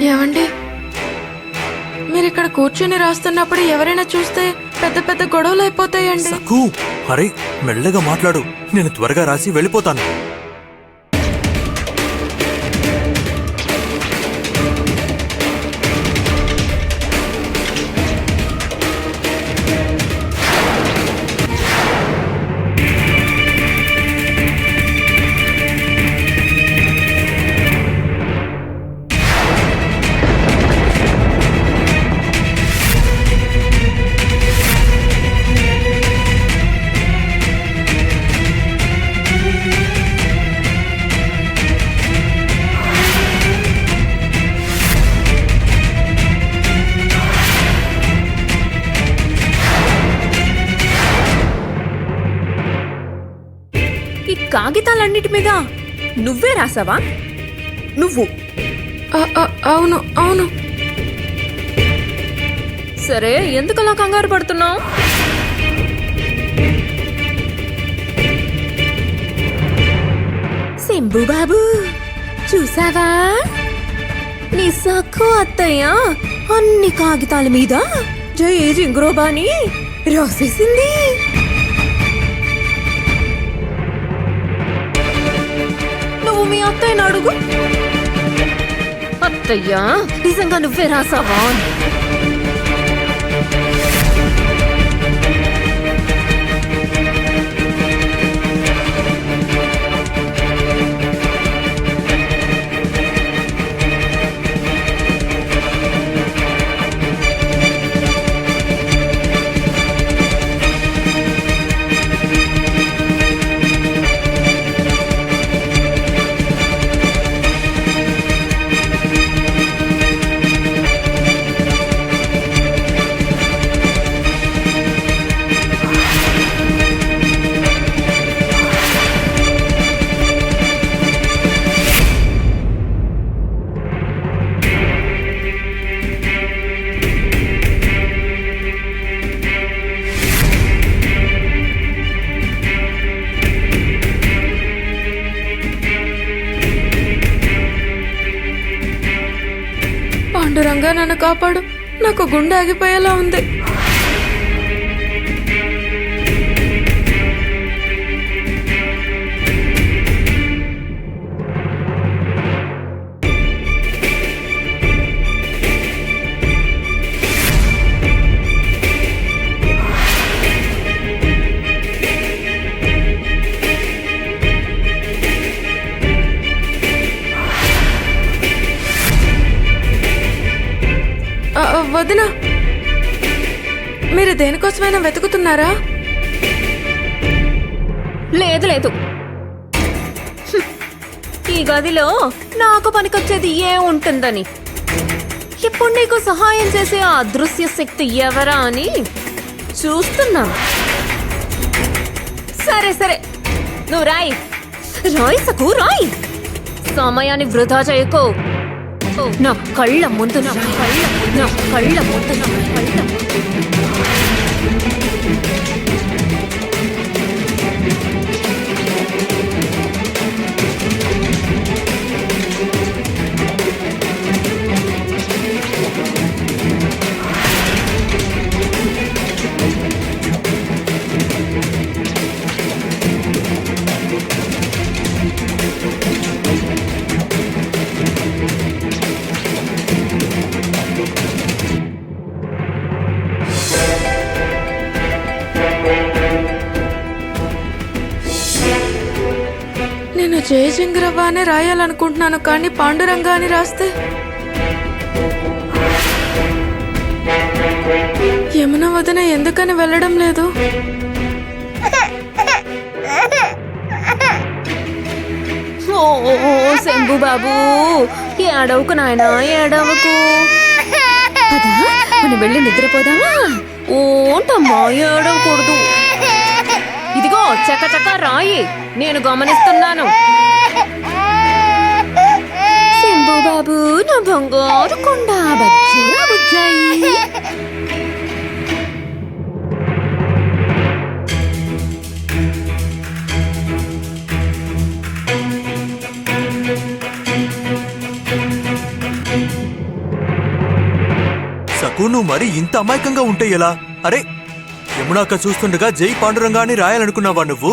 ఏవండి, మీరు ఇక్కడ కూర్చుని రాస్తున్నప్పుడు ఎవరైనా చూస్తే పెద్ద పెద్ద గొడవలు అయిపోతాయండి. సక్కు, అరే మెల్లగా మాట్లాడు, నేను త్వరగా రాసి వెళ్ళిపోతాను. ఈ కాగితాలన్నిటి మీద నువ్వే రాసావా? నువ్వు? అవును అవును. సరే, ఎందుకలా కంగారు పడుతున్నావు? శంభు బాబు, చూసావా? నీ సక్కు అత్తయ్య అన్ని కాగితాల మీద జై జింగురోబాని రాసేసింది. నువ్వు మీ అత్తయ్యని అడుగు. అత్తయ్యా, నిజంగా నువ్వే రాసావా? పాండురంగా, నన్ను కాపాడు, నాకు గుండె ఆగిపోయేలా ఉంది. వదినా, మీరు దేనికోసమైనా వెతుకుతున్నారా? లేదు లేదు, ఈ గదిలో నాకు పనికొచ్చేది ఏ ఉంటుందని. ఇప్పుడు నీకు సహాయం చేసే ఆ అదృశ్య శక్తి ఎవరా అని చూస్తున్నాను. సరే సరే, నువ్వు రాయి రాయి సకు, రాయి. సమయాన్ని వృధా చేయకో. నా కళ్ళ ముందు, నా కళ్ళ ముందు, నా కళ్ళ ముందు, నా కళ్ళ ముందు. నేను జయ జింగరవ్వ అనే రాయాలనుకుంటున్నాను, కానీ పాండురంగా అని రాస్తే యమున వదిన ఎందుకని వెళ్ళడం లేదు? ఓ శంభు బాబు, ఏడవకు నాయనా, ఏడవకు. పదా, మనం వెళ్ళి నిద్రపోదామా? ఓంటమ్మా, ఏడవకూడదు. ఇదిగో చకచక రాయి, నేను గమనిస్తున్నాను. శంభు బాబు, నా బంగారు కొండ బజ్జురా బుజ్జాయి. రాసినందుకు నువ్వు మరి ఇంత అమాయకంగా ఉంటే ఎలా? అరే యమునాక చూస్తుండగా జై పాండురంగా అని రాయాలనుకున్నావా నువ్వు?